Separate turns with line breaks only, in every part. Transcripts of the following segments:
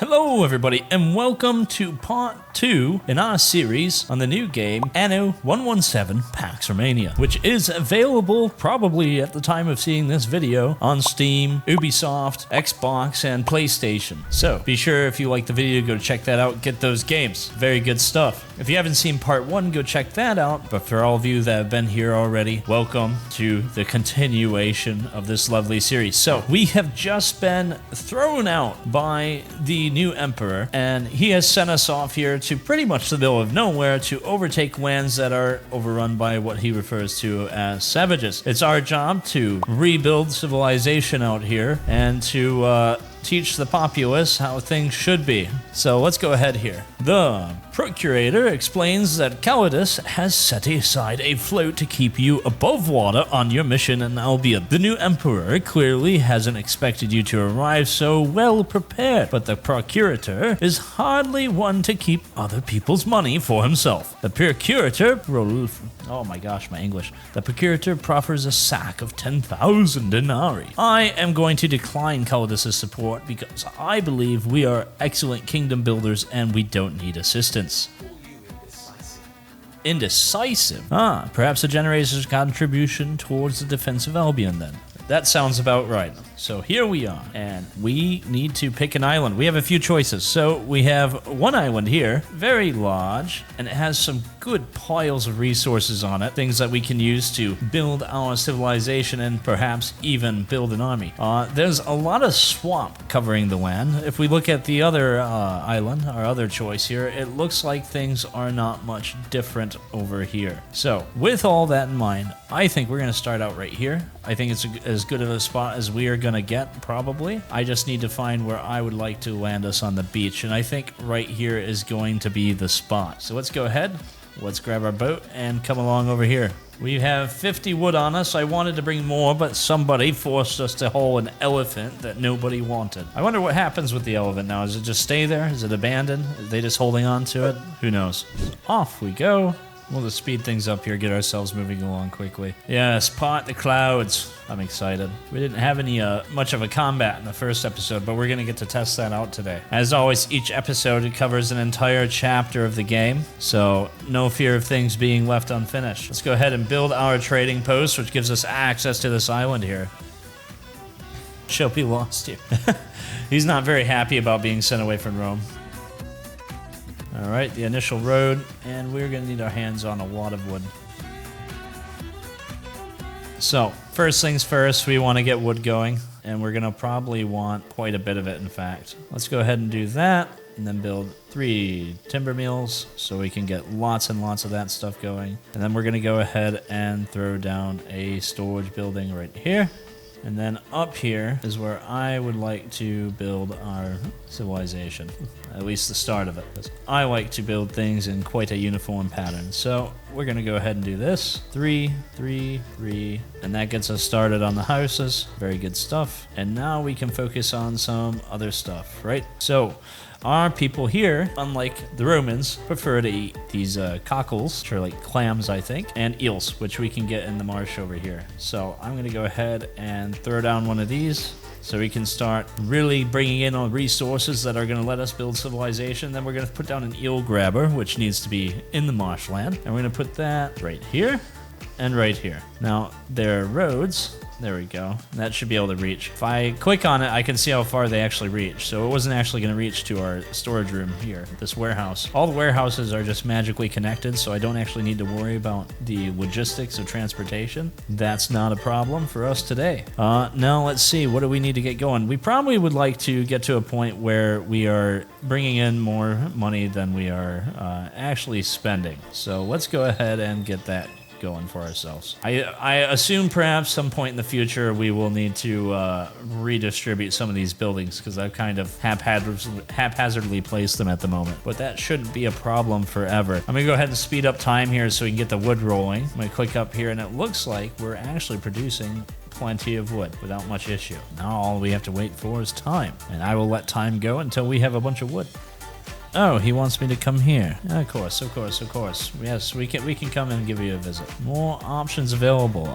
Hello everybody and welcome to part 2 in our series on the new game Anno Pax Romana, which is available probably at the time of seeing this video on Steam, Ubisoft, Xbox, and PlayStation. So be sure if you like the video, go check that out, get those games. Very good stuff. If you haven't seen part 1, go check that out. But for all of you that have been here already, welcome to the continuation of this lovely series. So we have just been thrown out by the new emperor, and he has sent us off here to pretty much the middle of nowhere to overtake lands that are overrun by what he refers to as savages. It's our job to rebuild civilization out here and to teach the populace how things should be. So let's go ahead here. The procurator explains that Calidus has set aside a float to keep you above water on your mission in Albion. The new emperor clearly hasn't expected you to arrive so well prepared, but the procurator is hardly one to keep other people's money for himself. The procurator oh my gosh, my English. The procurator proffers a sack of 10,000 denarii. I am going to decline Calidus' support because I believe we are excellent kingdom builders and we don't need assistance. Indecisive? Perhaps a generator's contribution towards the defense of Albion then. That sounds about right. So here we are, and we need to pick an island. We have a few choices. So we have one island here, very large, and it has some good piles of resources on it, things that we can use to build our civilization and perhaps even build an army. There's a lot of swamp covering the land. If we look at the other island, our other choice here, it looks like things are not much different over here. So with all that in mind, I think we're going to start out right here. I think it's as good of a spot as we are going to get, probably. I just need to find where I would like to land us on the beach, and I think right here is going to be the spot. So let's go ahead, let's grab our boat and come along over here. We have 50 wood on us. I wanted to bring more, but somebody forced us to haul an elephant that nobody wanted. I wonder what happens with the elephant now. Does it just stay there? Is it abandoned? Are they just holding on to it? Who knows? Off we go. We'll just speed things up here, get ourselves moving along quickly. Yes, part the clouds. I'm excited. We didn't have any much of a combat in the first episode, but we're going to get to test that out today. As always, each episode covers an entire chapter of the game, so no fear of things being left unfinished. Let's go ahead and build our trading post, which gives us access to this island here. She'll be lost here. He's not very happy about being sent away from Rome. Alright, the initial road, and we're going to need our hands on a lot of wood. So, first things first, we want to get wood going, and we're going to probably want quite a bit of it, in fact. Let's go ahead and do that, and then build 3 timber mills, so we can get lots and lots of that stuff going. And then we're going to go ahead and throw down a storage building right here. And then up here is where I would like to build our civilization, at least the start of it. I like to build things in quite a uniform pattern. So we're going to go ahead and do this. 3, 3, 3. And that gets us started on the houses. Very good stuff. And now we can focus on some other stuff, right? So our people here, unlike the Romans, prefer to eat these cockles, which are like clams, I think, and eels, which we can get in the marsh over here. So I'm going to go ahead and throw down one of these so we can start really bringing in on resources that are going to let us build civilization. Then we're going to put down an eel grabber, which needs to be in the marshland. And we're going to put that right here and right here. Now, there are roads. There we go. That should be able to reach. If I click on it, I can see how far they actually reach. So it wasn't actually going to reach to our storage room here, this warehouse. All the warehouses are just magically connected, so I don't actually need to worry about the logistics of transportation. That's not a problem for us today. Now let's see, what do we need to get going? We probably would like to get to a point where we are bringing in more money than we are actually spending. So let's go ahead and get that going for ourselves. I assume perhaps some point in the future we will need to redistribute some of these buildings because I've kind of haphazardly placed them at the moment, but that shouldn't be a problem forever. I'm gonna go ahead and speed up time here so we can get the wood rolling. I'm gonna click up here and it looks like we're actually producing plenty of wood without much issue. Now all we have to wait for is time, and I will let time go until we have a bunch of wood. Oh, he wants me to come here. Of course, of course, of course. Yes, we can come and give you a visit. More options available.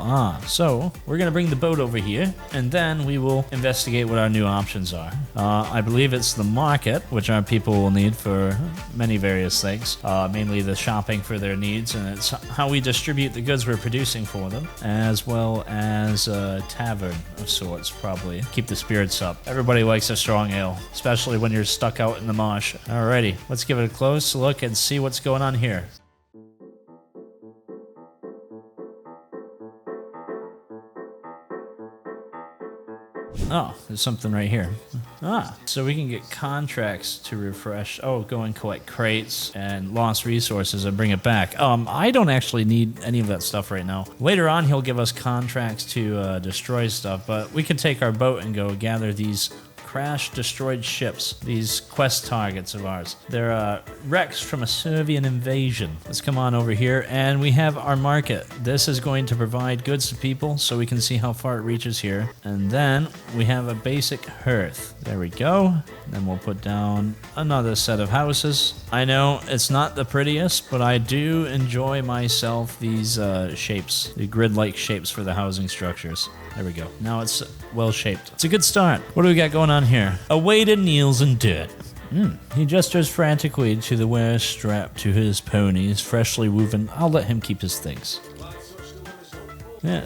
So we're gonna bring the boat over here, and then we will investigate what our new options are. I believe it's the market, which our people will need for many various things, mainly the shopping for their needs, and it's how we distribute the goods we're producing for them, as well as a tavern of sorts, probably. Keep the spirits up. Everybody likes a strong ale, especially when you're stuck out in the marsh. Alrighty, let's give it a close look and see what's going on here. Oh, there's something right here. So we can get contracts to refresh. Oh, go and collect crates and lost resources and bring it back. I don't actually need any of that stuff right now. Later on, he'll give us contracts to destroy stuff, but we can take our boat and go gather these crashed, destroyed ships, these quest targets of ours. They're wrecks from a Servian invasion. Let's come on over here, and we have our market. This is going to provide goods to people, so we can see how far it reaches here. And then we have a basic hearth. There we go. Then we'll put down another set of houses. I know it's not the prettiest, but I do enjoy myself these shapes, the grid-like shapes for the housing structures. There we go. Now it's well shaped. It's a good start. What do we got going on here? A waiter kneels in dirt. He gestures frantically to the wearer strapped to his ponies, freshly woven. I'll let him keep his things. Yeah,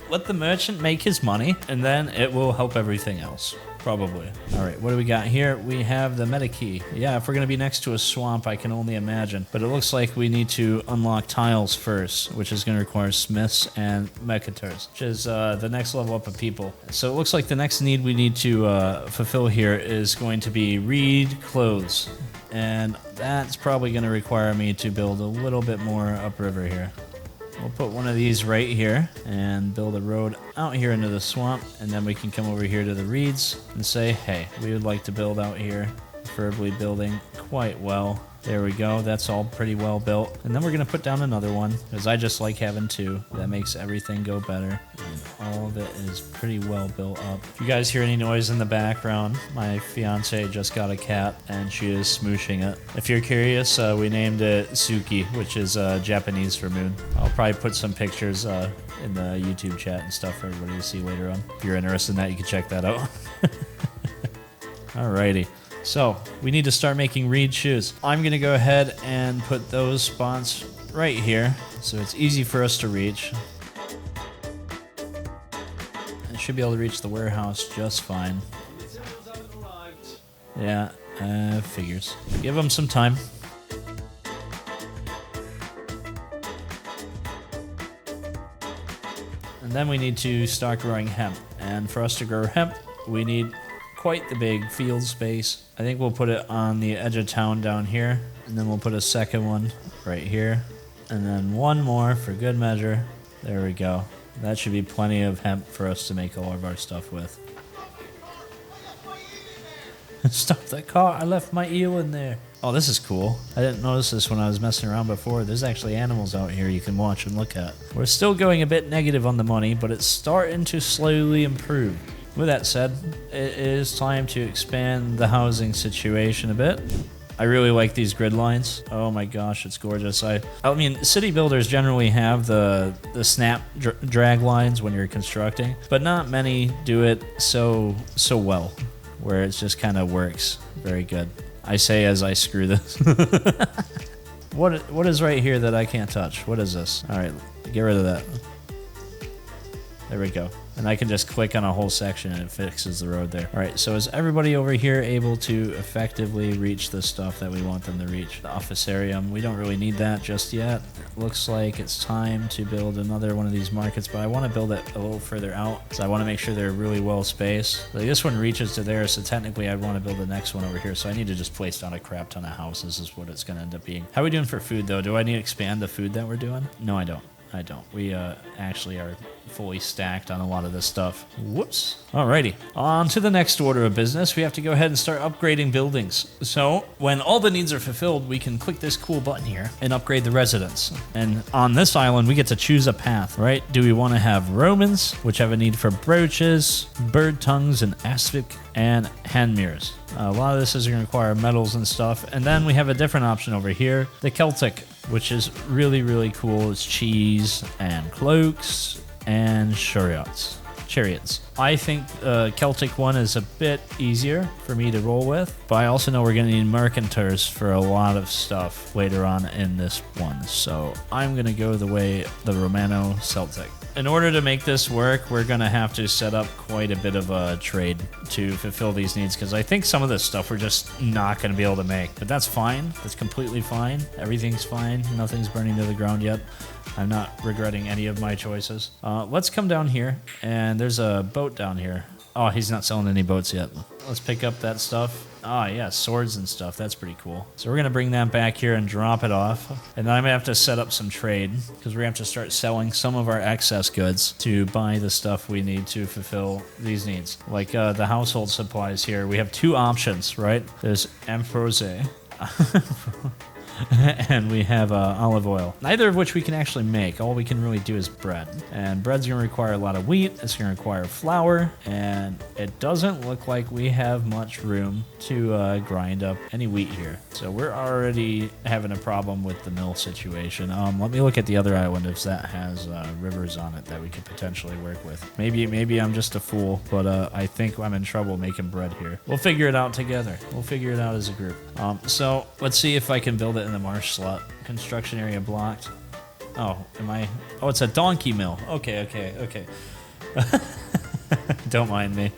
let the merchant make his money, and then it will help everything else. Probably. All right, what do we got here? We have the meta key. Yeah, if we're going to be next to a swamp, I can only imagine. But it looks like we need to unlock tiles first, which is going to require smiths and mechators, which is the next level up of people. So it looks like the next need we need to fulfill here is going to be reed clothes. And that's probably going to require me to build a little bit more upriver here. We'll put one of these right here and build a road out here into the swamp, and then we can come over here to the reeds and say, hey, we would like to build out here, preferably building quite well. There we go. That's all pretty well built. And then we're going to put down another one, because I just like having two. That makes everything go better. And all of it is pretty well built up. If you guys hear any noise in the background, my fiance just got a cat, and she is smooshing it. If you're curious, we named it Suki, which is Japanese for moon. I'll probably put some pictures in the YouTube chat and stuff for everybody to see later on. If you're interested in that, you can check that out. Alrighty. So, we need to start making reed shoes. I'm going to go ahead and put those spots right here, so it's easy for us to reach. I should be able to reach the warehouse just fine. Yeah, figures. Give them some time. And then we need to start growing hemp. And for us to grow hemp, we need quite the big field space. I think we'll put it on the edge of town down here, and then we'll put a second one right here, and then one more for good measure. There we go. That should be plenty of hemp for us to make all of our stuff with. Stop that car, I left my eel in there. Oh, this is cool. I didn't notice this when I was messing around before. There's actually animals out here you can watch and look at. We're still going a bit negative on the money, but it's starting to slowly improve. With that said, it is time to expand the housing situation a bit. I really like these grid lines. Oh my gosh, it's gorgeous. I mean, city builders generally have the snap drag lines when you're constructing, but not many do it so well, where it just kind of works very good. I say as I screw this. What is right here that I can't touch? What is this? All right, get rid of that. There we go. And I can just click on a whole section and it fixes the road there. All right, so is everybody over here able to effectively reach the stuff that we want them to reach? The officerium, we don't really need that just yet. It looks like it's time to build another one of these markets, but I want to build it a little further out because I want to make sure they're really well spaced. Like this one reaches to there, so technically I'd want to build the next one over here. So I need to just place down a crap ton of houses is what it's going to end up being. How are we doing for food though? Do I need to expand the food that we're doing? No, I don't. I don't. We actually are fully stacked on a lot of this stuff. Whoops. Alrighty. On to the next order of business. We have to go ahead and start upgrading buildings. So when all the needs are fulfilled, we can click this cool button here and upgrade the residence. And on this island, we get to choose a path, right? Do we want to have Romans, which have a need for brooches, bird tongues, and aspic, and hand mirrors? A lot of this is going to require metals and stuff. And then we have a different option over here, the Celtic, which is really, really cool. It's cheese and cloaks and chariots. I think the Celtic one is a bit easier for me to roll with, but I also know we're going to need mercantors for a lot of stuff later on in this one. So I'm going to go the way the Romano Celtic. In order to make this work, we're going to have to set up quite a bit of a trade to fulfill these needs, because I think some of this stuff we're just not going to be able to make. But that's fine. That's completely fine. Everything's fine. Nothing's burning to the ground yet. I'm not regretting any of my choices. Let's come down here, and there's a boat down here. Oh, he's not selling any boats yet. Let's pick up that stuff. Ah, yeah, swords and stuff. That's pretty cool. So we're going to bring that back here and drop it off. And then I'm going to have to set up some trade, because we're going to have to start selling some of our excess goods to buy the stuff we need to fulfill these needs. Like the household supplies here. We have two options, right? There's ambrose. And we have olive oil, neither of which we can actually make. All we can really do is bread, and bread's going to require a lot of wheat. It's going to require flour, and it doesn't look like we have much room to grind up any wheat here. So we're already having a problem with the mill situation. Let me look at the other island if that has rivers on it that we could potentially work with. Maybe I'm just a fool, but I think I'm in trouble making bread here. We'll figure it out together. We'll figure it out as a group. So let's see if I can build it in the marsh slot. Construction area blocked. Oh, oh, it's a donkey mill. Okay. Don't mind me.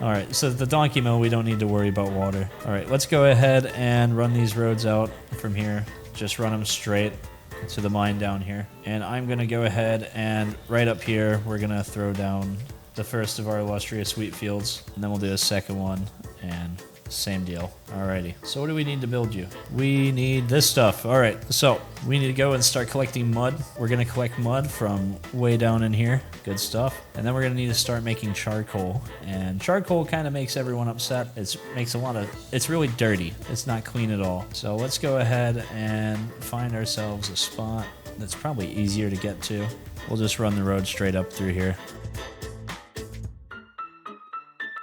All right, so the donkey mill, we don't need to worry about water. All right, let's go ahead and run these roads out from here. Just run them straight to the mine down here. And I'm going to go ahead and right up here, we're going to throw down the first of our illustrious wheat fields. And then we'll do a second one, and same deal. Alrighty. So what do we need to build you? We need this stuff. Alright, so we need to go and start collecting mud. We're going to collect mud from way down in here. Good stuff. And then we're going to need to start making charcoal. And charcoal kind of makes everyone upset. It's really dirty. It's not clean at all. So let's go ahead and find ourselves a spot that's probably easier to get to. We'll just run the road straight up through here.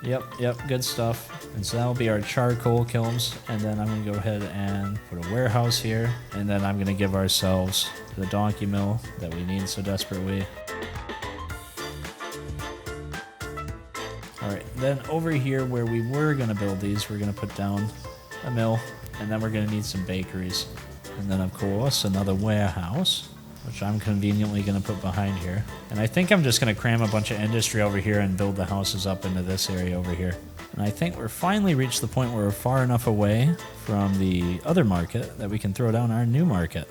Yep, good stuff. And so that'll be our charcoal kilns. And then I'm going to go ahead and put a warehouse here. And then I'm going to give ourselves the donkey mill that we need so desperately. Alright, then over here where we were going to build these, we're going to put down a mill. And then we're going to need some bakeries. And then, of course, another warehouse, which I'm conveniently going to put behind here. And I think I'm just going to cram a bunch of industry over here and build the houses up into this area over here. And I think we're finally reached the point where we're far enough away from the other market that we can throw down our new market.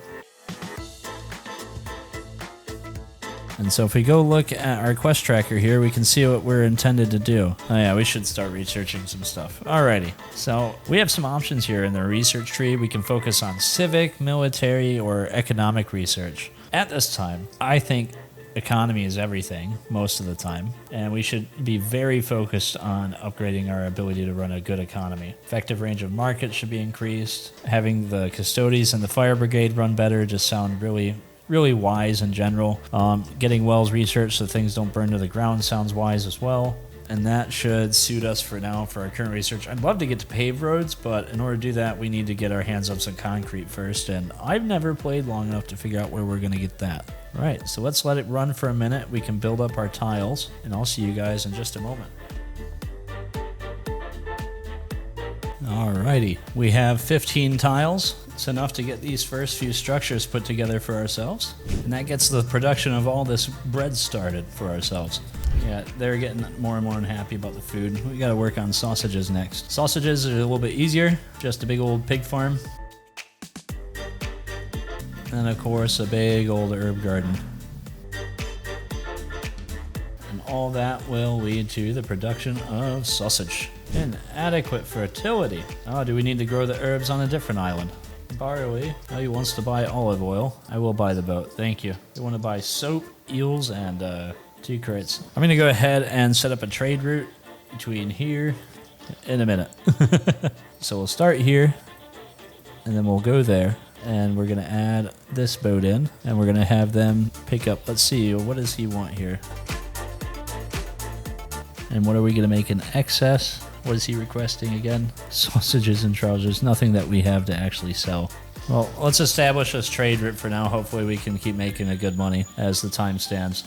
And so if we go look at our quest tracker here, we can see what we're intended to do. Oh yeah, we should start researching some stuff. Alrighty, so we have some options here in the research tree. We can focus on civic, military, or economic research. At this time, I think economy is everything most of the time, and we should be very focused on upgrading our ability to run a good economy. Effective range of market should be increased. Having the custodies and the fire brigade run better just sound really wise in general. Getting wells researched so things don't burn to the ground sounds wise as well. And that should suit us for now for our current research. I'd love to get to paved roads, but in order to do that, we need to get our hands on some concrete first. And I've never played long enough to figure out where we're going to get that. All right, so let's let it run for a minute. We can build up our tiles, and I'll see you guys in just a moment. Alrighty, we have 15 tiles. It's enough to get these first few structures put together for ourselves. And that gets the production of all this bread started for ourselves. Yeah, they're getting more and more unhappy about the food. We gotta work on sausages next. Sausages are a little bit easier, just a big old pig farm. And of course, a big old herb garden. And all that will lead to the production of sausage. Inadequate fertility. Oh, do we need to grow the herbs on a different island? Barley. Oh, he wants to buy olive oil. I will buy the boat. Thank you. You want to buy soap, eels, and 2 crates. I'm going to go ahead and set up a trade route between here in a minute. So we'll start here, and then we'll go there. And we're going to add this boat in, and we're going to have them pick up. Let's see, what does he want here? And what are we going to make in excess? What is he requesting again? Sausages and trousers, nothing that we have to actually sell. Well, let's establish this trade route for now. Hopefully we can keep making a good money as the time stands.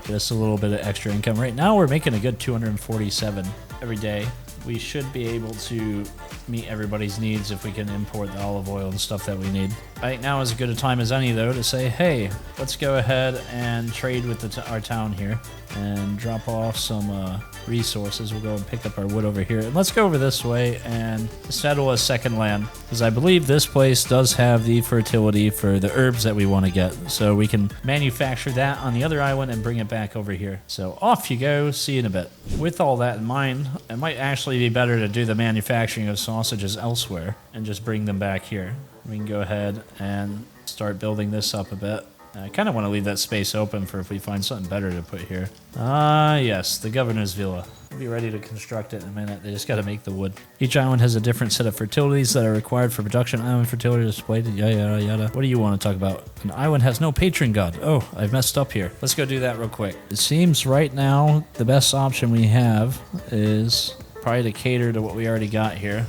Just a little bit of extra income. Right now we're making a good 247 every day. We should be able to meet everybody's needs if we can import the olive oil and stuff that we need. Right now is as good a time as any, though, to say, hey, let's go ahead and trade with our town here and drop off some resources. We'll go and pick up our wood over here. And let's go over this way and settle a second land, because I believe this place does have the fertility for the herbs that we want to get. So we can manufacture that on the other island and bring it back over here. So off you go. See you in a bit. With all that in mind, it might actually be better to do the manufacturing of sausages elsewhere and just bring them back here. We can go ahead and start building this up a bit. I kind of want to leave that space open for if we find something better to put here. Yes, the governor's villa. We'll be ready to construct it in a minute. They just got to make the wood. Each island has a different set of fertilities that are required for production. Island fertility displayed, yada, yada, yada. What do you want to talk about? An island has no patron god. Oh, I've messed up here. Let's go do that real quick. It seems right now the best option we have is probably to cater to what we already got here.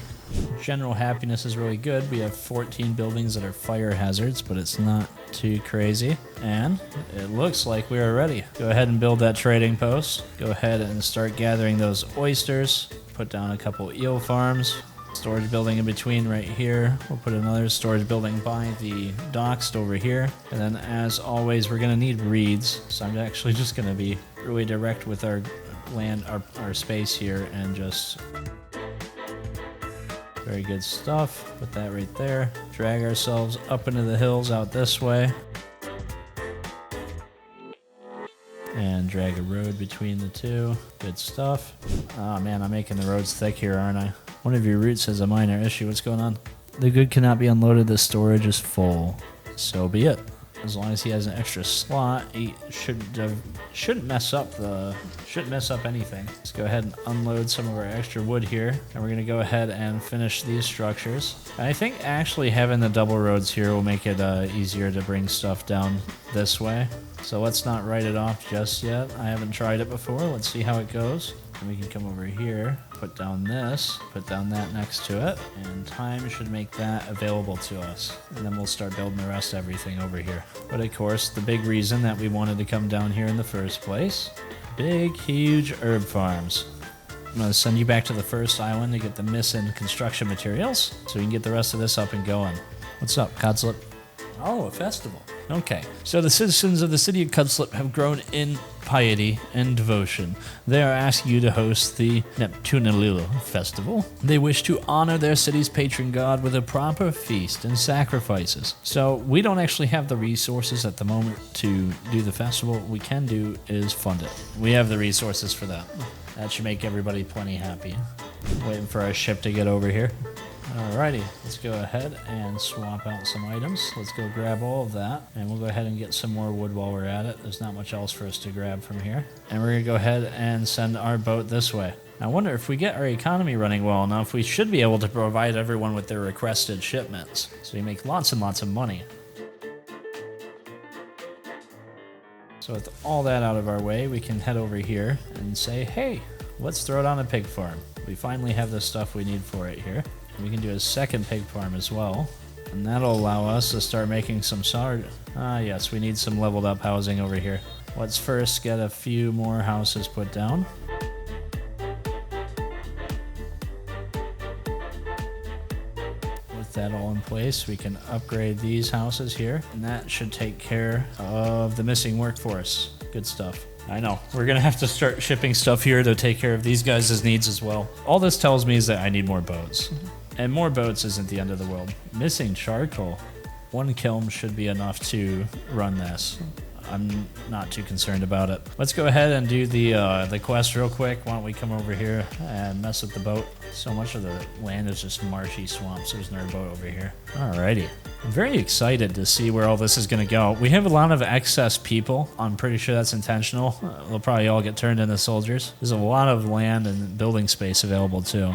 General happiness is really good. We have 14 buildings that are fire hazards, but it's not too crazy. And it looks like we are ready. Go ahead and build that trading post. Go ahead and start gathering those oysters. Put down a couple eel farms. Storage building in between right here. We'll put another storage building by the docks over here. And then as always, we're going to need reeds. So I'm actually just going to be really direct with our land, our space here, and just... Very good stuff. Put that right there. Drag ourselves up into the hills out this way. And drag a road between the two. Good stuff. Oh man, I'm making the roads thick here, aren't I? One of your routes has a minor issue. What's going on? The good cannot be unloaded. The storage is full. So be it. As long as he has an extra slot, he shouldn't mess up anything. Let's go ahead and unload some of our extra wood here, and we're gonna go ahead and finish these structures. And I think actually having the double roads here will make it easier to bring stuff down this way. So let's not write it off just yet. I haven't tried it before. Let's see how it goes. And we can come over here, put down this, put down that next to it, and time should make that available to us. And then we'll start building the rest of everything over here. But of course, the big reason that we wanted to come down here in the first place, big, huge herb farms. I'm going to send you back to the first island to get the missing construction materials, so we can get the rest of this up and going. What's up, Codslip? Oh, a festival. Okay, so the citizens of the city of Cudslip have grown in piety and devotion. They are asking you to host the Neptunalilo festival. They wish to honor their city's patron god with a proper feast and sacrifices. So we don't actually have the resources at the moment to do the festival. What we can do is fund it. We have the resources for that. That should make everybody plenty happy. Waiting for our ship to get over here. Alrighty, let's go ahead and swap out some items. Let's go grab all of that, and we'll go ahead and get some more wood while we're at it. There's not much else for us to grab from here. And we're going to go ahead and send our boat this way. I wonder if we get our economy running well enough, we should be able to provide everyone with their requested shipments. So we make lots and lots of money. So with all that out of our way, we can head over here and say, hey, let's throw down a pig farm. We finally have the stuff we need for it here. We can do a second pig farm as well, and that'll allow us to start making some yes, we need some leveled up housing over here. Let's first get a few more houses put down. With that all in place, we can upgrade these houses here, and that should take care of the missing workforce. Good stuff. I know. We're going to have to start shipping stuff here to take care of these guys' needs as well. All this tells me is that I need more boats. And more boats isn't the end of the world. Missing charcoal. One kiln should be enough to run this. I'm not too concerned about it. Let's go ahead and do the quest real quick. Why don't we come over here and mess with the boat? So much of the land is just marshy swamps. There's no boat over here. Alrighty. I'm very excited to see where all this is going to go. We have a lot of excess people. I'm pretty sure that's intentional. They'll probably all get turned into soldiers. There's a lot of land and building space available too.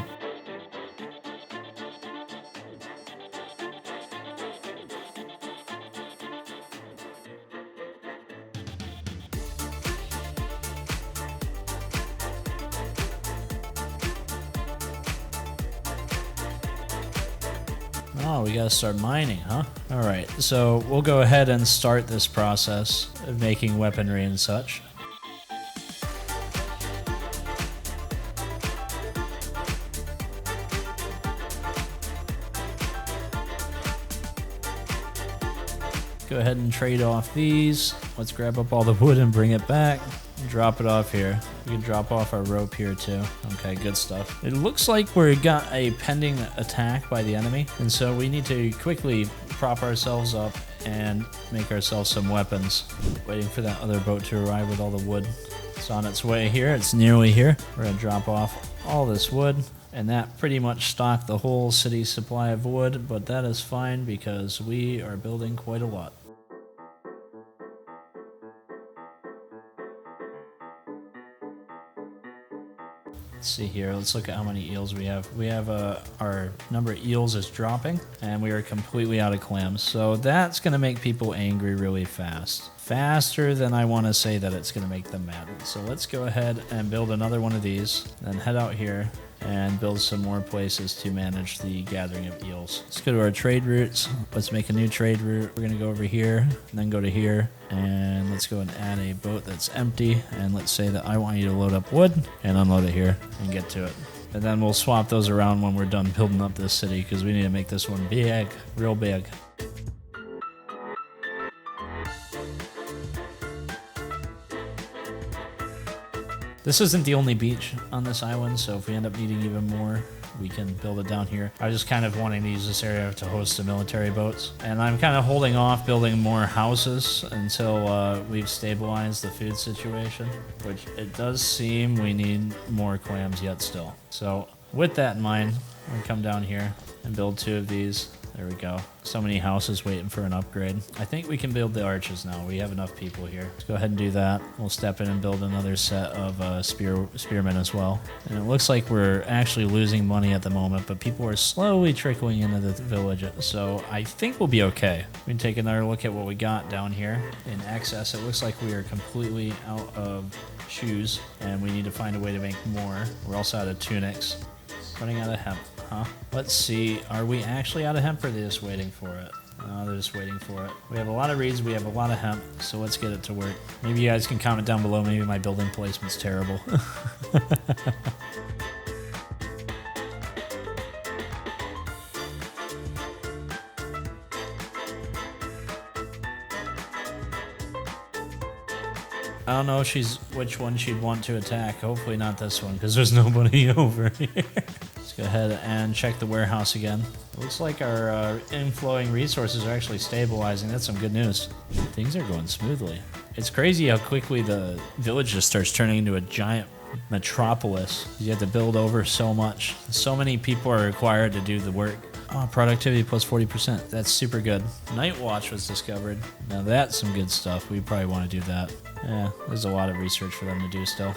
Oh, we gotta start mining, huh? Alright, so we'll go ahead and start this process of making weaponry and such. Go ahead and trade off these. Let's grab up all the wood and bring it back. Drop it off here. We can drop off our rope here too. Okay, good stuff. It looks like we got a pending attack by the enemy, and so we need to quickly prop ourselves up and make ourselves some weapons. Waiting for that other boat to arrive with all the wood. It's on its way here. It's nearly here. We're gonna drop off all this wood, and that pretty much stocked the whole city's supply of wood, but that is fine because we are building quite a lot. Let's see here. Let's look at how many eels we have. We have our number of eels is dropping, and we are completely out of clams. So that's going to make people angry really fast. Faster than I want to say that it's going to make them mad. So let's go ahead and build another one of these, then head out here and build some more places to manage the gathering of eels. Let's go to our trade routes. Let's make a new trade route. We're going to go over here and then go to here, and let's go and add a boat that's empty, and let's say that I want you to load up wood and unload it here and get to it. And then we'll swap those around when we're done building up this city, because we need to make this one big, real big. This isn't the only beach on this island, so if we end up needing even more, we can build it down here. I was just kind of wanting to use this area to host the military boats, and I'm kind of holding off building more houses until we've stabilized the food situation, which it does seem we need more clams yet still. So with that in mind, I'm gonna come down here and build 2 of these. There we go. So many houses waiting for an upgrade. I think we can build the arches now. We have enough people here. Let's go ahead and do that. We'll step in and build another set of spearmen as well. And it looks like we're actually losing money at the moment, but people are slowly trickling into the village. So I think we'll be okay. We can take another look at what we got down here in excess. It looks like we are completely out of shoes, and we need to find a way to make more. We're also out of tunics. Running out of hemp. Huh? Let's see, are we actually out of hemp, or are they just waiting for it? No, they're just waiting for it. We have a lot of reeds, we have a lot of hemp, so let's get it to work. Maybe you guys can comment down below, maybe my building placement's terrible. I don't know which one she'd want to attack. Hopefully not this one, because there's nobody over here. Let's go ahead and check the warehouse again. It looks like our inflowing resources are actually stabilizing. That's some good news. Things are going smoothly. It's crazy how quickly the village just starts turning into a giant metropolis. You have to build over so much. So many people are required to do the work. Oh, productivity plus 40%. That's super good. Night Watch was discovered. Now that's some good stuff. We probably want to do that. Yeah, there's a lot of research for them to do still.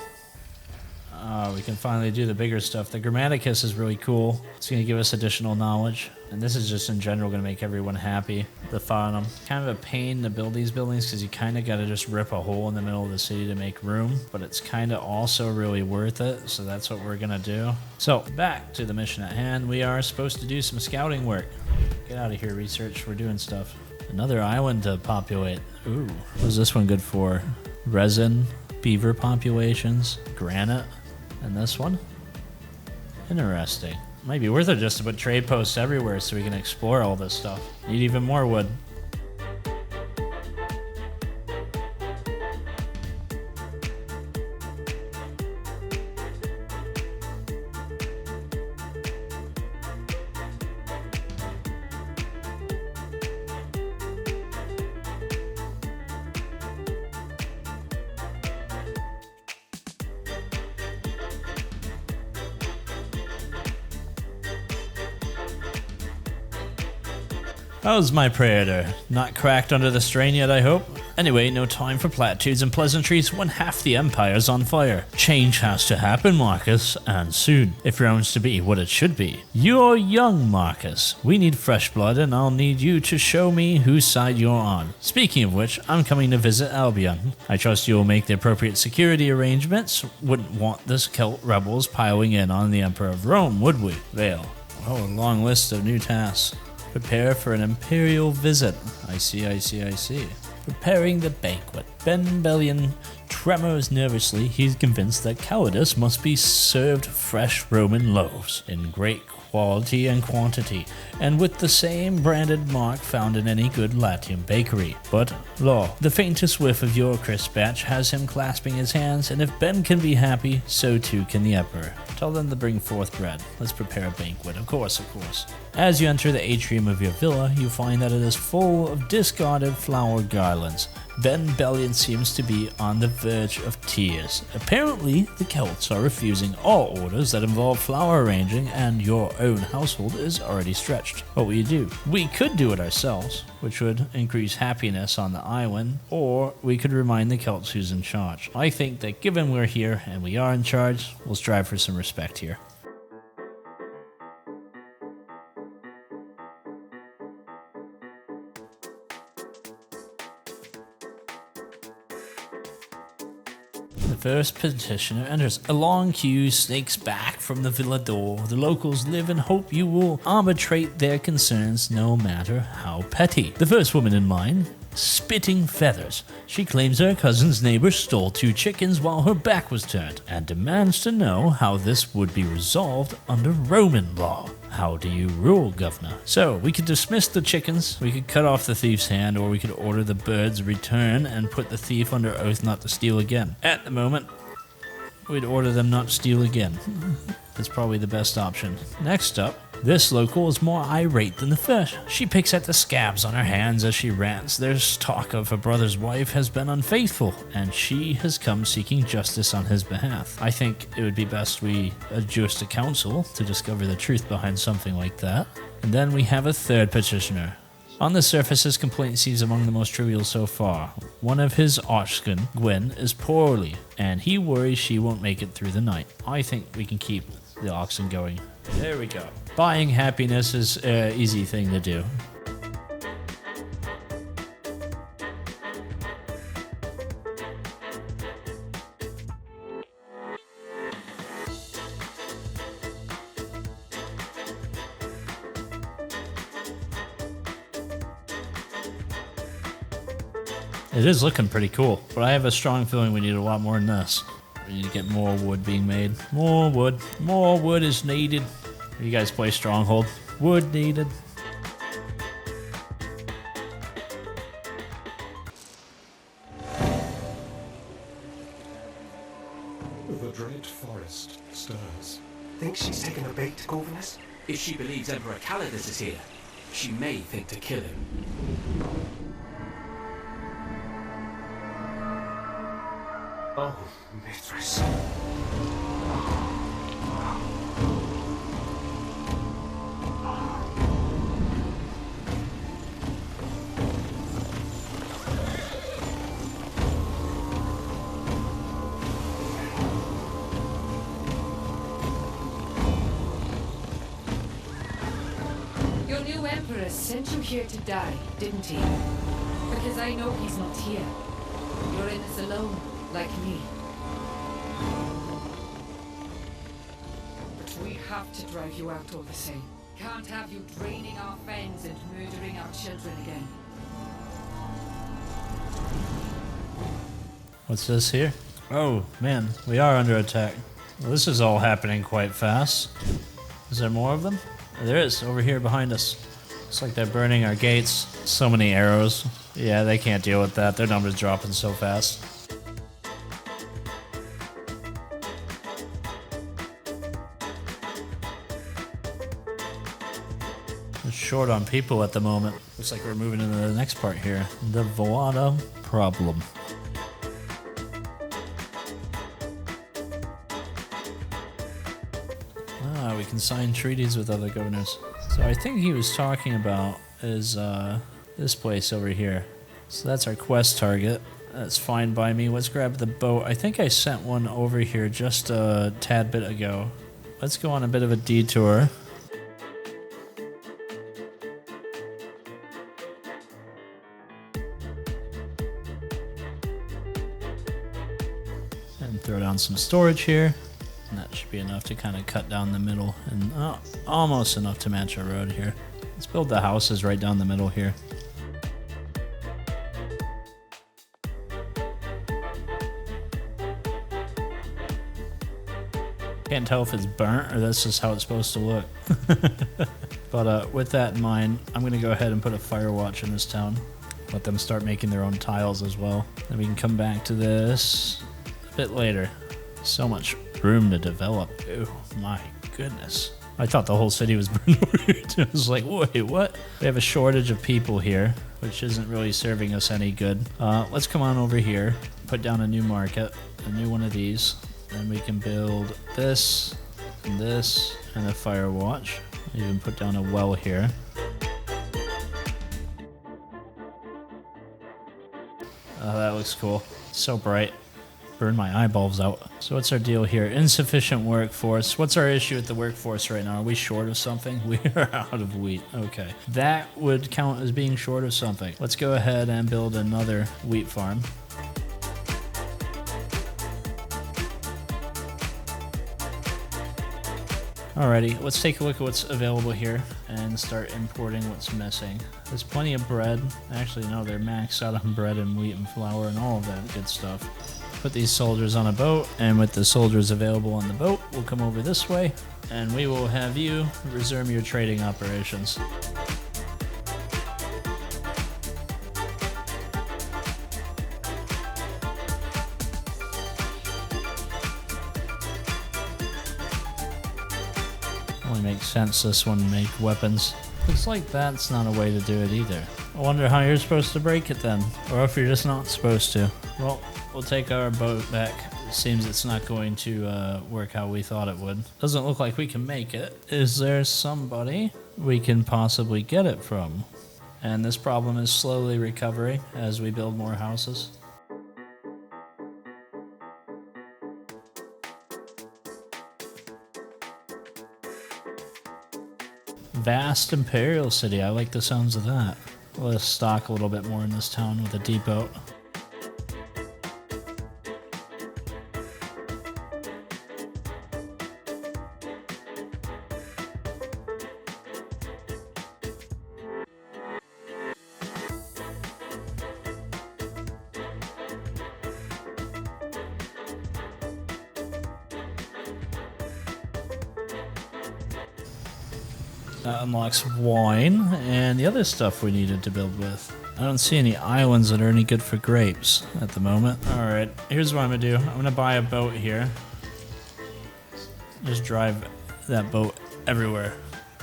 We can finally do the bigger stuff. The Grammaticus is really cool. It's going to give us additional knowledge. And this is just in general going to make everyone happy. The Faunum. Kind of a pain to build these buildings because you kind of got to just rip a hole in the middle of the city to make room. But it's kind of also really worth it. So that's what we're going to do. So back to the mission at hand. We are supposed to do some scouting work. Get out of here, research. We're doing stuff. Another island to populate. Ooh. What is this one good for? Resin, beaver populations, granite, and this one? Interesting. Might be worth it just to put trade posts everywhere so we can explore all this stuff. Need even more wood. How's my praetor? Not cracked under the strain yet, I hope? Anyway, no time for platitudes and pleasantries when half the empire's on fire. Change has to happen, Marcus, and soon, if Rome's to be what it should be. You're young, Marcus. We need fresh blood, and I'll need you to show me whose side you're on. Speaking of which, I'm coming to visit Albion. I trust you'll make the appropriate security arrangements. Wouldn't want the Celt rebels piling in on the Emperor of Rome, would we? Vale. Oh, a long list of new tasks. Prepare for an imperial visit. I see. Preparing the banquet. Ben Bellion tremors nervously. He's convinced that cowardice must be served fresh Roman loaves in great quality and quantity, and with the same branded mark found in any good Latium bakery. But, lo, the faintest whiff of your crisp batch has him clasping his hands, and if Ben can be happy, so too can the Emperor. Tell them to bring forth bread. Let's prepare a banquet. Of course. As you enter the atrium of your villa, you find that it is full of discarded flower garlands. Ben Bellion seems to be on the verge of tears. Apparently, the Celts are refusing all orders that involve flower arranging, and your own household is already stretched. What will you do? We could do it ourselves, which would increase happiness on the island, or we could remind the Celts who's in charge. I think that given we're here and we are in charge, we'll strive for some respect here. The first petitioner enters. A long queue snakes back from the villa door. The locals live in hope you will arbitrate their concerns, no matter how petty. The first woman in line, spitting feathers. She claims her cousin's neighbor stole 2 chickens while her back was turned, and demands to know how this would be resolved under Roman law. How do you rule, governor? So, we could dismiss the chickens, we could cut off the thief's hand, or we could order the birds return and put the thief under oath not to steal again. At the moment, we'd order them not to steal again. That's probably the best option. Next up, this local is more irate than the first. She picks at the scabs on her hands as she rants. There's talk of her brother's wife has been unfaithful, and she has come seeking justice on his behalf. I think it would be best we adjust a council to discover the truth behind something like that. And then we have a third petitioner. On the surface, his complaint seems among the most trivial so far. One of his oxen, Gwen, is poorly, and he worries she won't make it through the night. I think we can keep the oxen going. There we go. Buying happiness is an easy thing to do. It is looking pretty cool, but I have a strong feeling we need a lot more than this. We need to get more wood being made. More wood. More wood is needed. You guys play Stronghold? Wood needed.
The dread forest stirs.
Think she's taken a bait to Corvinus?
If she believes Emperor Calidus is here, she may think to kill him.
Oh, Mistress.
Your new emperor sent you here to die, didn't he? Because I know he's not here. You're in this alone, like me. But we have to drive you out all the same. Can't have you draining our fens and murdering our children again.
What's this here? Oh, man, we are under attack. Well, this is all happening quite fast. Is there more of them? There is, over here behind us. Looks like they're burning our gates. So many arrows. Yeah, they can't deal with that. Their numbers dropping so fast. We're short on people at the moment. Looks like we're moving into the next part here. The Voada problem. We can sign treaties with other governors. So I think he was talking about is this place over here. So that's our quest target. That's fine by me. Let's grab the boat. I think I sent one over here just a tad bit ago. Let's go on a bit of a detour. And throw down some storage here. And that should be enough to kind of cut down the middle and almost enough to match our road here. Let's build the houses right down the middle here. Can't tell if it's burnt or that's just how it's supposed to look. But with that in mind, I'm going to go ahead and put a fire watch in this town. Let them start making their own tiles as well. Then we can come back to this a bit later. So much room to develop. Oh my goodness. I thought the whole city was burned. I was like, wait, what? We have a shortage of people here, which isn't really serving us any good. Let's come on over here, put down a new market, a new one of these. Then we can build this, and a fire watch. Even put down a well here. Oh, that looks cool. So bright. Burn my eyeballs out. So what's our deal here? Insufficient workforce. What's our issue with the workforce right now? Are we short of something? We are out of wheat. Okay. That would count as being short of something. Let's go ahead and build another wheat farm. Alrighty, let's take a look at what's available here and start importing what's missing. There's plenty of bread. Actually, no, they're maxed out on bread and wheat and flour and all of that good stuff. Put these soldiers on a boat, and with the soldiers available on the boat, we'll come over this way, and we will have you resume your trading operations. Only makes sense this one make weapons. Looks like that's not a way to do it either. I wonder how you're supposed to break it then, or if you're just not supposed to. Well, we'll take our boat back. It seems it's not going to work how we thought it would. Doesn't look like we can make it. Is there somebody we can possibly get it from? And this problem is slowly recovering as we build more houses. Vast Imperial City. I like the sounds of that. Let's stock a little bit more in this town with a depot. That unlocks wine and the other stuff we needed to build with. I don't see any islands that are any good for grapes at the moment. Alright, here's what I'm going to do. I'm going to buy a boat here. Just drive that boat everywhere.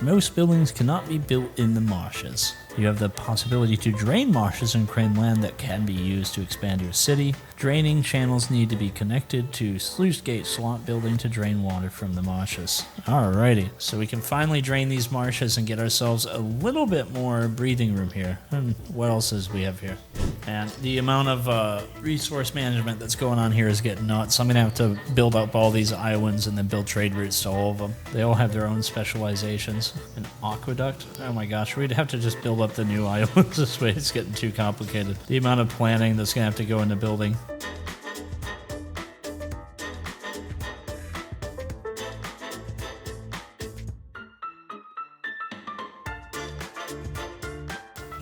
Most buildings cannot be built in the marshes. You have the possibility to drain marshes and claim land that can be used to expand your city. Draining channels need to be connected to sluice gate slot building to drain water from the marshes. Alrighty, so we can finally drain these marshes and get ourselves a little bit more breathing room here. And what else is we have here? And the amount of resource management that's going on here is getting nuts. I'm going to have to build up all these islands and then build trade routes to all of them. They all have their own specializations. An aqueduct? Oh my gosh, we'd have to just build up the new islands this way. It's getting too complicated. The amount of planning that's going to have to go into building.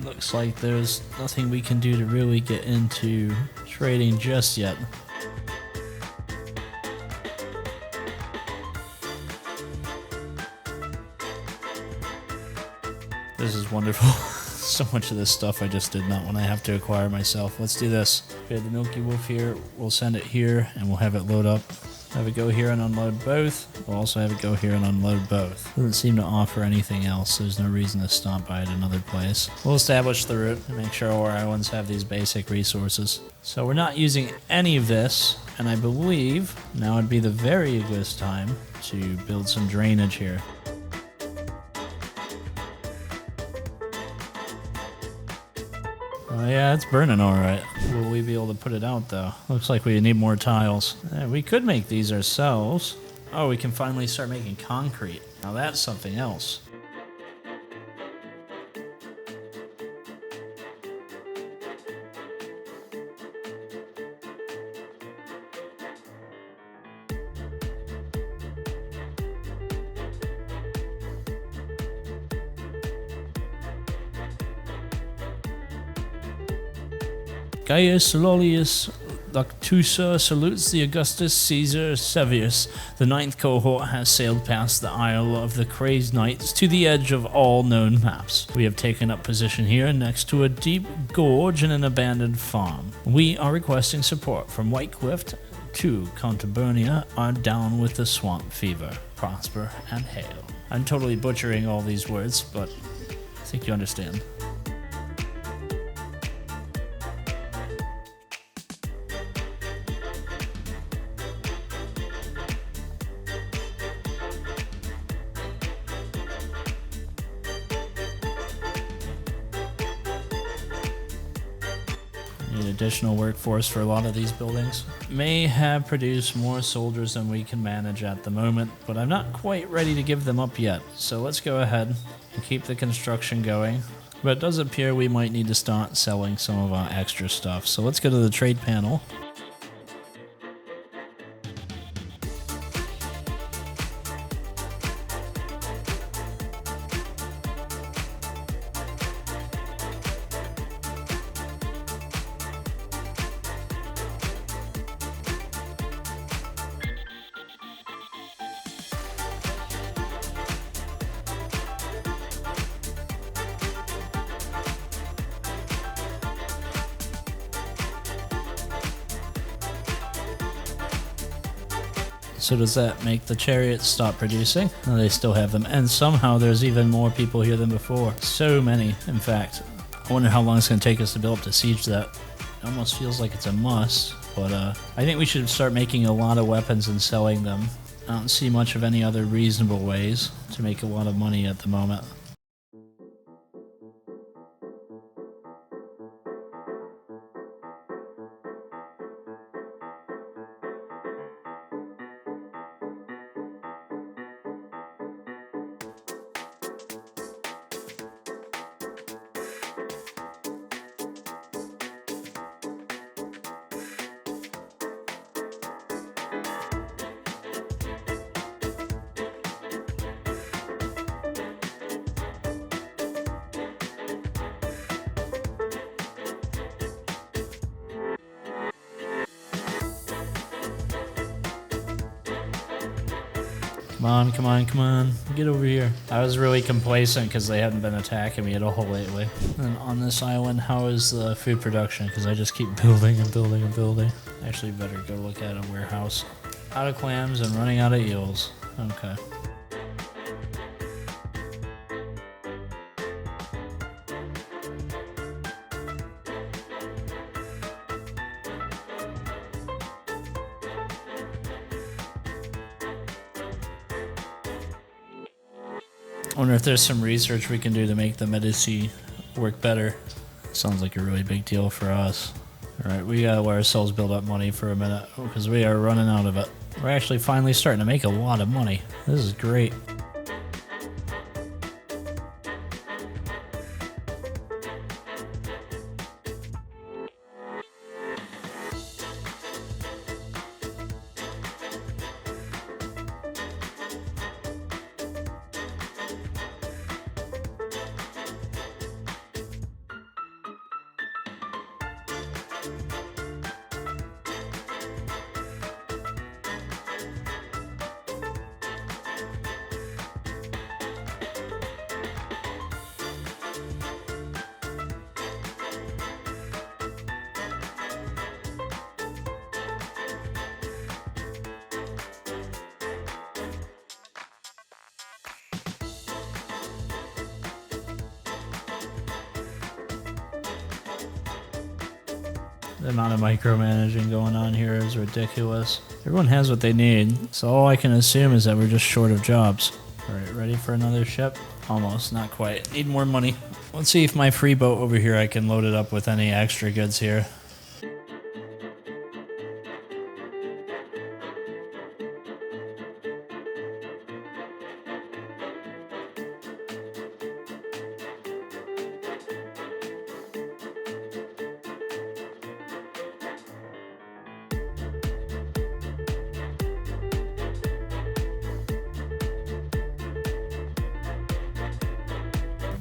Looks like there's nothing we can do to really get into trading just yet. This is wonderful. So much of this stuff I just did not want to have to acquire myself. Let's do this. Okay, the Milky Wolf here. We'll send it here and we'll have it load up. Have it go here and unload both. We'll also have it go here and unload both. Doesn't seem to offer anything else. There's no reason to stop by at another place. We'll establish the route and make sure all our islands have these basic resources. So we're not using any of this, and I believe now would be the very good time to build some drainage here. Yeah, it's burning all right. Will we be able to put it out, though? Looks like we need more tiles. We could make these ourselves. Oh, we can finally start making concrete. Now that's something else. Gaius Lollius Lactusa salutes the Augustus Caesar Severus. The 9th cohort has sailed past the Isle of the Crazed Knights to the edge of all known maps. We have taken up position here next to a deep gorge and an abandoned farm. We are requesting support from Whitecliff to Contubernia are down with the swamp fever. Prosper and hail. I'm totally butchering all these words, but I think you understand. Need additional workforce for a lot of these buildings. May have produced more soldiers than we can manage at the moment, but I'm not quite ready to give them up yet. So let's go ahead and keep the construction going. But it does appear we might need to start selling some of our extra stuff. So let's go to the trade panel. So does that make the chariots stop producing? No, they still have them. And somehow there's even more people here than before. So many, in fact. I wonder how long it's going to take us to build up to siege that. It almost feels like it's a must. But I think we should start making a lot of weapons and selling them. I don't see much of any other reasonable ways to make a lot of money at the moment. Come on, come on, come on. Get over here. I was really complacent because they hadn't been attacking me at all lately. And on this island, how is the food production? Because I just keep building and building and building. Actually, better go look at a warehouse. Out of clams and running out of eels. Okay. I wonder if there's some research we can do to make the Medici work better. Sounds like a really big deal for us. Alright, we gotta let ourselves build up money for a minute because we are running out of it. We're actually finally starting to make a lot of money. This is great. The amount of micromanaging going on here is ridiculous. Everyone has what they need, so all I can assume is that we're just short of jobs. Alright, ready for another ship? Almost, not quite. Need more money. Let's see if my free boat over here, I can load it up with any extra goods here.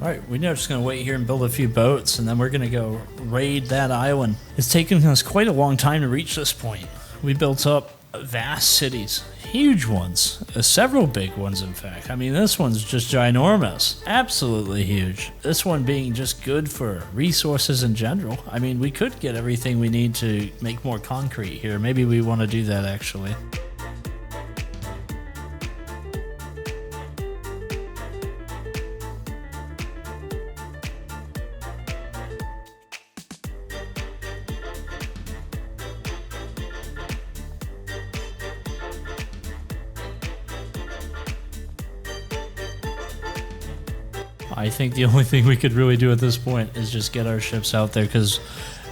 Alright, we're just going to wait here and build a few boats, and then we're going to go raid that island. It's taken us quite a long time to reach this point. We built up vast cities, huge ones, several big ones in fact. I mean, this one's just ginormous, absolutely huge. This one being just good for resources in general. I mean, we could get everything we need to make more concrete here. Maybe we want to do that actually. I think the only thing we could really do at this point is just get our ships out there because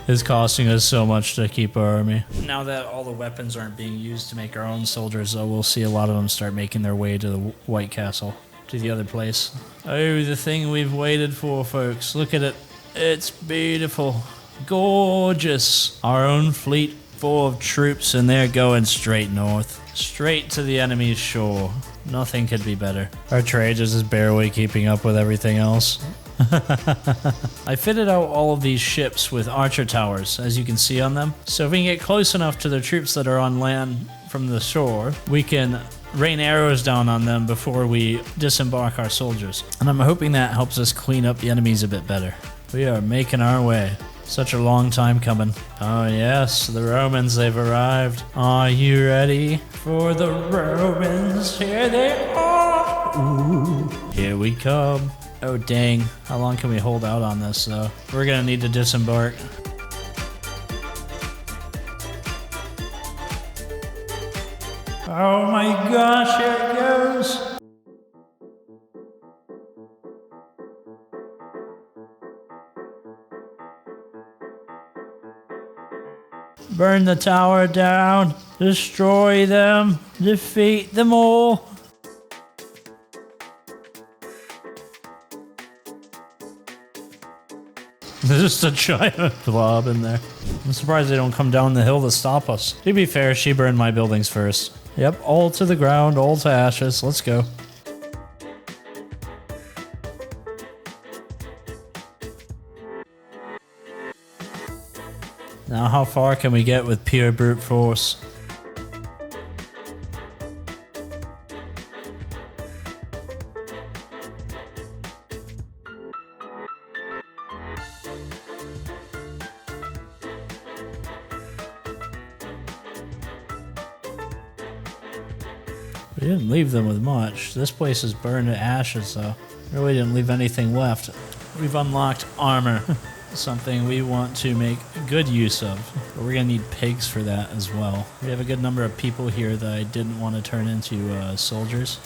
it's costing us so much to keep our army. Now that all the weapons aren't being used to make our own soldiers, though, we'll see a lot of them start making their way to the White Castle, to the other place. Oh, the thing we've waited for, folks. Look at it. It's beautiful. Gorgeous. Our own fleet full of troops, and they're going straight north. Straight to the enemy's shore. Nothing could be better. Our trade is just barely keeping up with everything else. I fitted out all of these ships with archer towers, as you can see on them. So if we can get close enough to the troops that are on land from the shore, we can rain arrows down on them before we disembark our soldiers. And I'm hoping that helps us clean up the enemies a bit better. We are making our way. Such a long time coming. Oh yes, the Romans, they've arrived. Are you ready for the Romans? Here they are! Ooh, here we come. Oh dang, how long can we hold out on this though? We're gonna need to disembark. Oh my gosh, here it goes! Burn the tower down, destroy them, defeat them all. There's just a giant blob in there. I'm surprised they don't come down the hill to stop us. To be fair, she burned my buildings first. Yep, all to the ground, all to ashes. Let's go. Now how far can we get with pure brute force? We didn't leave them with much. This place is burned to ashes though. Really didn't leave anything left. We've unlocked armor. Something we want to make good use of, but we're gonna need pigs for that as well. We have a good number of people here that I didn't want to turn into soldiers.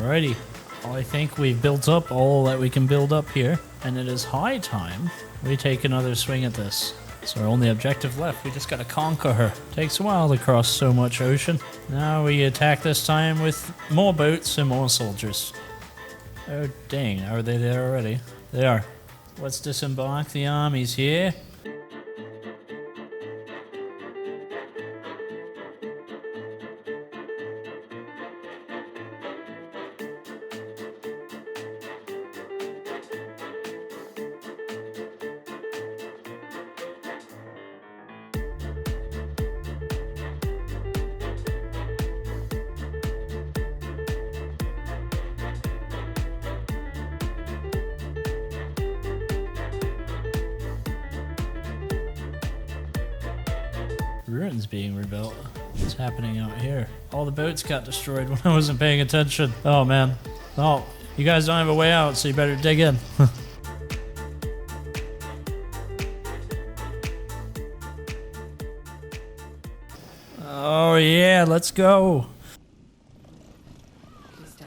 Alrighty, well, I think we've built up all that we can build up here, and it is high time we take another swing at this. It's our only objective left. We just gotta conquer her. Takes a while to cross so much ocean. Now we attack this time with more boats and more soldiers. Oh dang, are they there already? They are. Let's disembark the armies here. ruins being rebuilt. What's happening out here? All the boats got destroyed when I wasn't paying attention. Oh man. Oh, you guys don't have a way out, so you better dig in. Oh yeah, let's go.
Please die.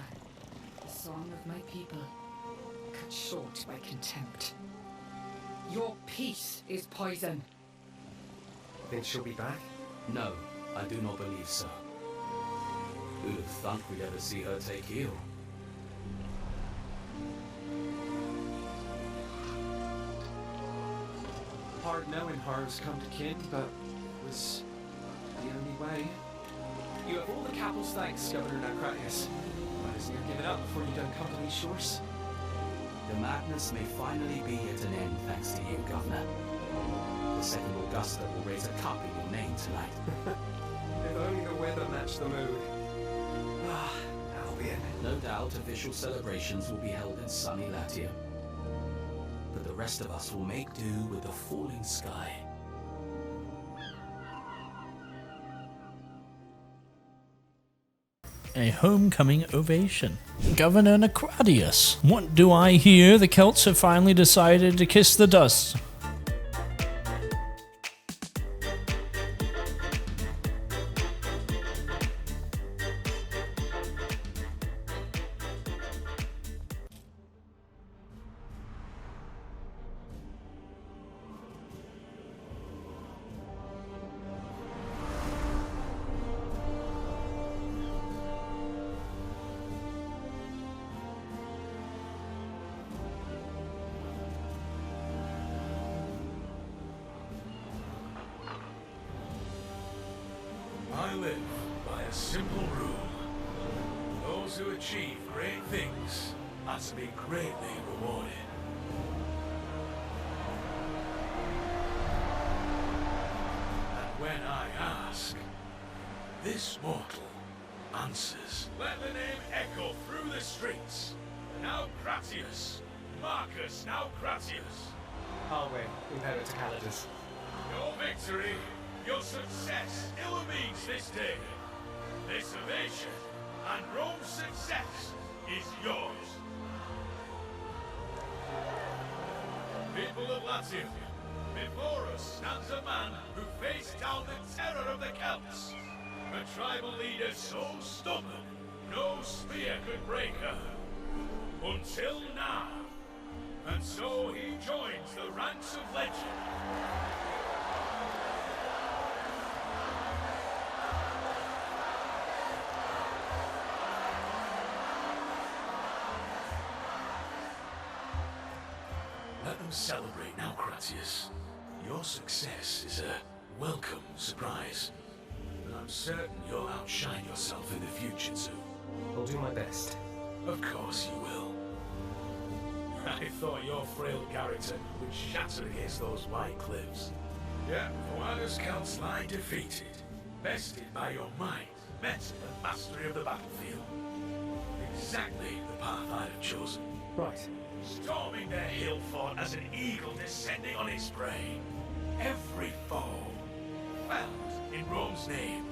The song of my people, cut short by contempt. Your peace is poison.
Think she'll be back?
No, I do not believe so. Who'd have thunk we'd ever see her take heel?
Hard knowing horrors come to kin, but it was the only way. You have all the capital's thanks, Governor Nacratius. Might as near give it up before you done company shores.
The madness may finally be at an end thanks to you, Governor. The second Augusta will raise a cup in your name tonight.
If only the weather matched the mood. Ah, Albion.
No doubt official celebrations will be held in sunny Latium. But the rest of us will make do with the falling sky.
A homecoming ovation. Governor Nacratius. What do I hear? The Celts have finally decided to kiss the dust.
I live by a simple rule. Those who achieve great things are to be greatly rewarded. And when I ask, this mortal answers. Let the name echo through the streets. Now Cratius, Marcus now Cratius.
Our way, Imperator Calidus.
Your victory, your success illumines this day. This ovation and Rome's success is yours. People of Latium, before us stands a man who faced down the terror of the Celts. A tribal leader so stubborn, no spear could break her. Until now. And so he joins the ranks of legend. Let them celebrate now, Cratius. Your success is a welcome surprise. And I'm certain you'll outshine yourself in the future too.
I'll do my best.
Of course you will. I thought your frail character would shatter against those white cliffs. Yet, while the Celts lie defeated, bested by your might, met the mastery of the battlefield. Exactly the path I'd have chosen.
Right.
Storming their hill fort as an eagle descending on its prey. Every foe felled in Rome's name.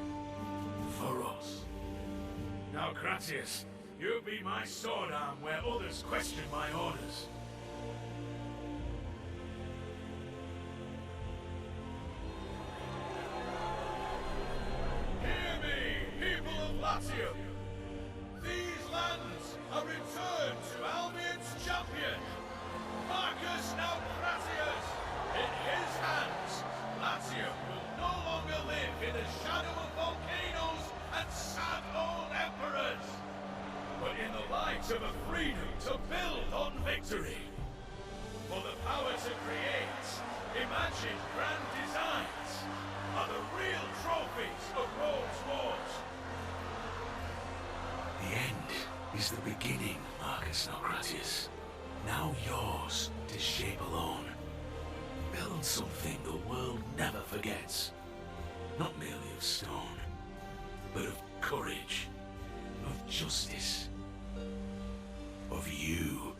For us. Now, Cratius, you'll be my sword arm where others question my orders. Hear me, people of Latium! These lands are returned to Albion's champion, Marcus now Cratius. In his hands, Latium will no longer live in the shadow of volcanoes and sad old emperors, but in the light of a freedom to build on victory. For the power to create, imagine grand designs, are the real trophies of Rome's wars. The end is the beginning, Marcus Nocratius. Now yours to shape alone. Build something the world never forgets. Not merely of stone, but of courage, of justice, of you.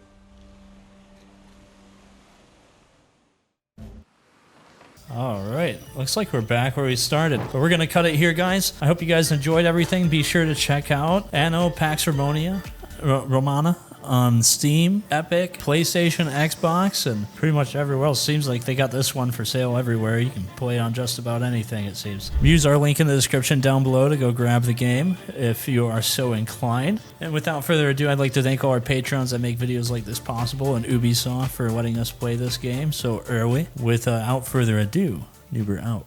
All right, looks like we're back where we started, but we're gonna cut it here, guys. I hope you guys enjoyed everything. Be sure to check out Anno Pax Romana on Steam, Epic, PlayStation, Xbox, and pretty much everywhere else. Seems like they got this one for sale everywhere. You can play it on just about anything, it seems. Use our link in the description down below to go grab the game if you are so inclined. And without further ado, I'd like to thank all our patrons that make videos like this possible, and Ubisoft for letting us play this game so early. Without further ado, Noobert out.